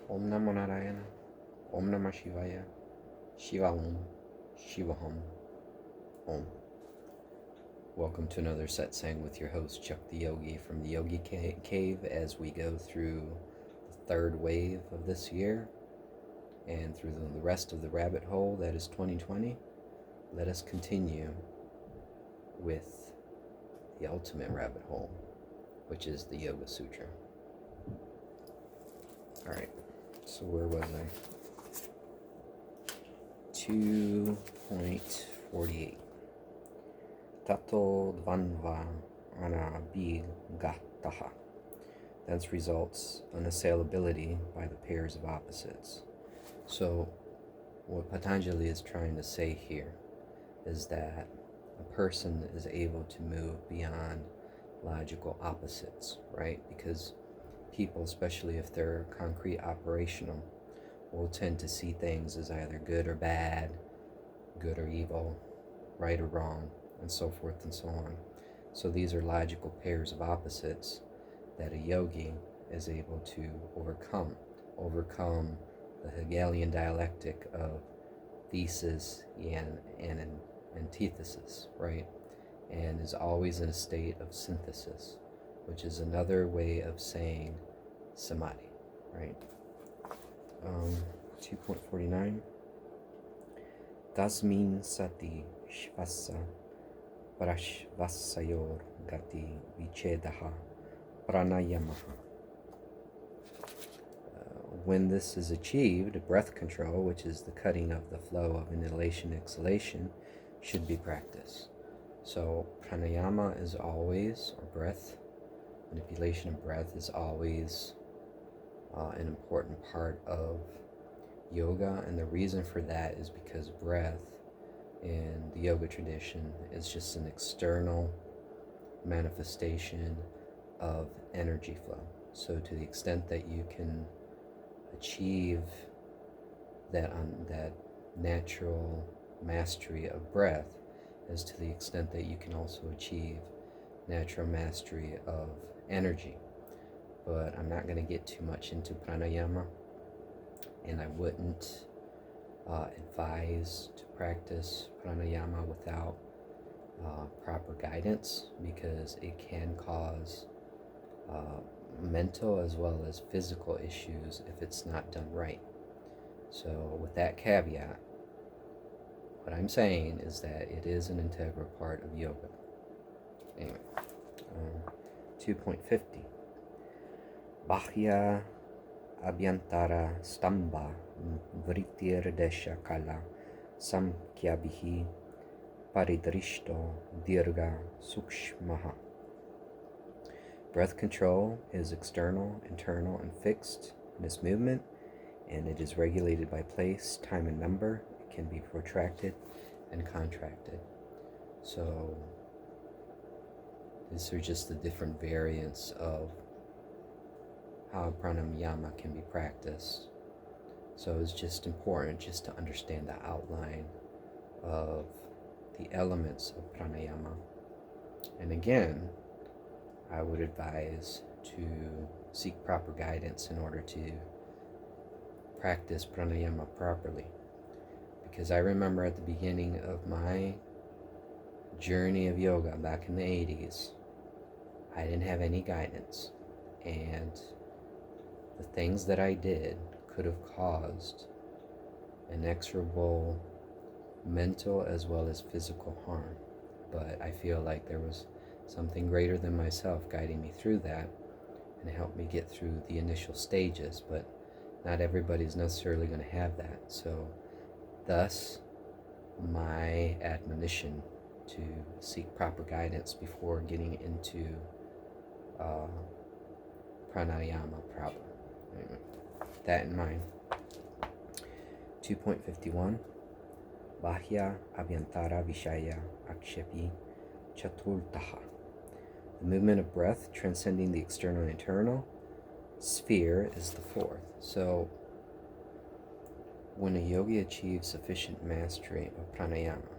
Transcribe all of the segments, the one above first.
Om Namo Narayana, Om Namah Shivaya, Shiva Om, Shiva Hum, Om. Welcome to another satsang with your host Chuck the Yogi from the Yogi Cave as we go through the third wave of this year and through the rest of the rabbit hole that is 2020. Let us continue with the ultimate rabbit hole, which is the Yoga Sutra. Alright, so where was I? 2.48. Tato dvanva anabhigataha. Thence results unassailability by the pairs of opposites. So what Patanjali is trying to say here is that a person is able to move beyond logical opposites, right? Because people, especially if they're concrete operational, will tend to see things as either good or bad, good or evil, right or wrong, and so forth and so on. So these are logical pairs of opposites that a yogi is able to overcome the Hegelian dialectic of thesis and antithesis, right? And is always in a state of synthesis, which is another way of saying samadhi, right? 2.49. Tasmin sati shvasa parashvasayor gati vichedaha pranayamaha. When this is achieved, breath control, which is the cutting of the flow of inhalation exhalation, should be practiced. So pranayama is always, or breath, manipulation of breath is always an important part of yoga, and the reason for that is because breath in the yoga tradition is just an external manifestation of energy flow. So to the extent that you can achieve that natural mastery of breath is to the extent that you can also achieve natural mastery of energy. But I'm not going to get too much into pranayama, and I wouldn't advise to practice pranayama without proper guidance, because it can cause mental as well as physical issues if it's not done right. So with that caveat, what I'm saying is that it is an integral part of yoga. Anyway, 2.50. Bahya abhyantara stamba vrittirdesha kala samkhyabihi paridrishto dirga sukshmaha. Breath control is external, internal, and fixed in its movement, and it is regulated by place, time, and number. It can be protracted and contracted. So these are just the different variants of how pranayama can be practiced. So it's just important just to understand the outline of the elements of pranayama. And again, I would advise to seek proper guidance in order to practice pranayama properly. Because I remember at the beginning of my journey of yoga back in the 80s, I didn't have any guidance, and the things that I did could have caused inexorable mental as well as physical harm. But I feel like there was something greater than myself guiding me through that and helped me get through the initial stages, but not everybody's necessarily going to have that. So thus my admonition to seek proper guidance before getting into pranayama proper. Anyway, that in mind. 2.51. Bahya abhyantara vishaya akshepi chaturtaha. The movement of breath transcending the external and internal sphere is the fourth. So when a yogi achieves sufficient mastery of pranayama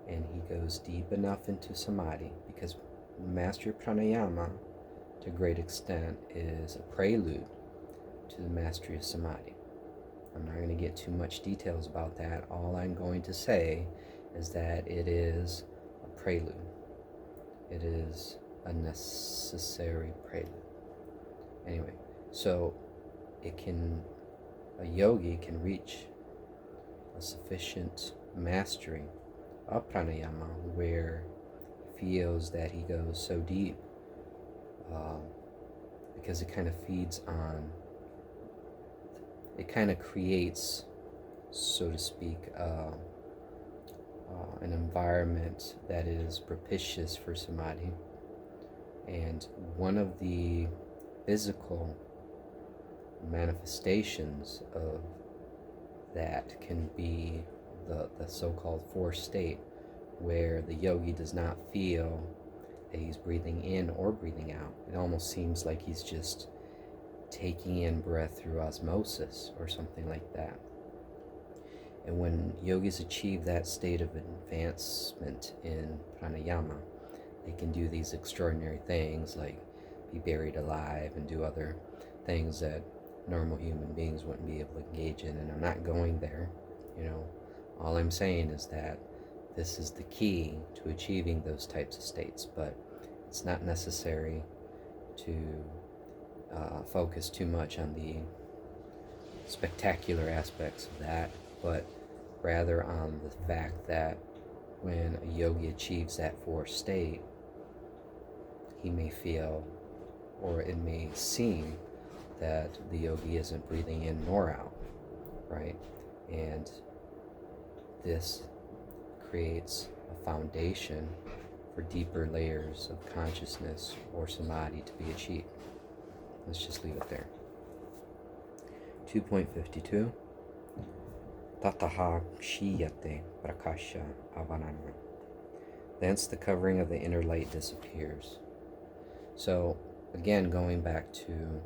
and he goes deep enough into samadhi, because mastery of pranayama to a great extent is a prelude to the mastery of samadhi. I'm not going to get too much details about that. All I'm going to say is that it is a prelude. It is a necessary prelude. Anyway, so a yogi can reach a sufficient mastery of pranayama where he feels that he goes so deep because it kind of feeds on, it kind of creates, so to speak, an environment that is propitious for samadhi. And one of the physical manifestations of that can be the so-called fourth state, where the yogi does not feel that he's breathing in or breathing out. It almost seems like he's just taking in breath through osmosis or something like that. And when yogis achieve that state of advancement in pranayama, they can do these extraordinary things like be buried alive and do other things that normal human beings wouldn't be able to engage in. And I'm not going there, all I'm saying is that this is the key to achieving those types of states, but it's not necessary to focus too much on the spectacular aspects of that, but rather on the fact that when a yogi achieves that fourth state, he may feel, or it may seem, that the yogi isn't breathing in nor out, right? And this creates a foundation for deeper layers of consciousness or samadhi to be achieved. Let's just leave it there. 2.52 Tataha kshiyate prakasha avanana. Thence the covering of the inner light disappears. So, again, going back to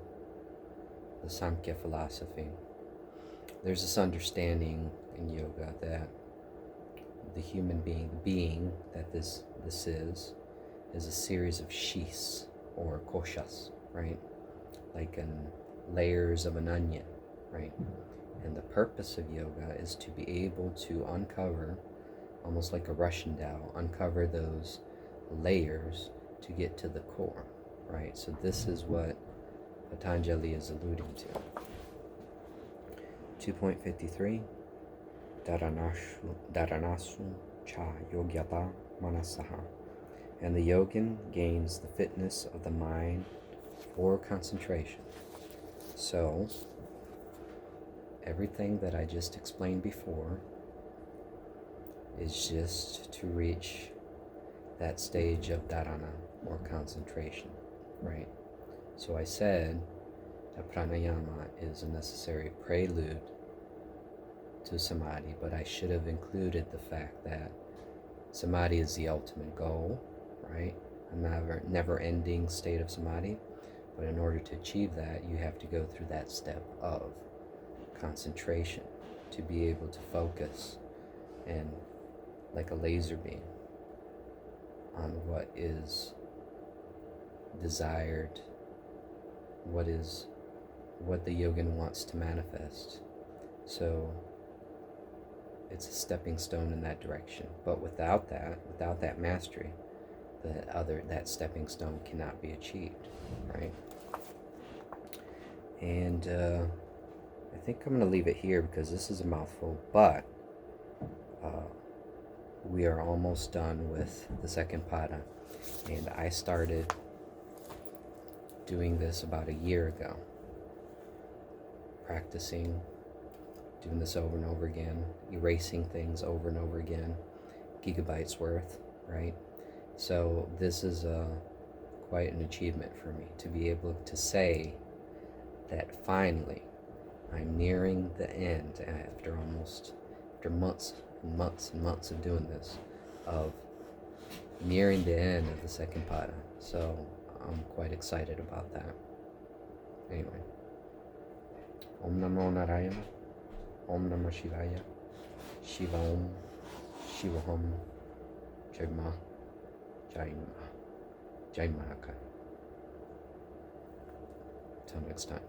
the Samkhya philosophy, there's this understanding in yoga that the human being that this is a series of shis or koshas, right? Like layers of an onion, right? And the purpose of yoga is to be able to uncover, almost like a Russian doll, uncover those layers to get to the core, right? So this is what Patanjali is alluding to. 2.53 Dharanasu cha yogyata manasaha. And the yogin gains the fitness of the mind for concentration. So, everything that I just explained before is just to reach that stage of dharana, or concentration, right? So I said that pranayama is a necessary prelude to samadhi, but I should have included the fact that samadhi is the ultimate goal, right? A never-ending state of samadhi. But in order to achieve that, you have to go through that step of concentration to be able to focus and, like a laser beam, on what is desired, what the yogin wants to manifest. So it's a stepping stone in that direction. But without that mastery, that stepping stone cannot be achieved, right? And I think I'm going to leave it here because this is a mouthful, but we are almost done with the second pada, and I started doing this about a year ago, practicing, doing this over and over again, erasing things over and over again, gigabytes worth, right? So this is quite an achievement for me to be able to say that finally I'm nearing the end after months and months and months of doing this, of nearing the end of the second pada. So I'm quite excited about that. Anyway, Om Namo Narayana, Om Namah Shivaya, Shiva Om, Shiva Hum, Jai Ma, Jai Ma, Jai Mahakal. Till next time.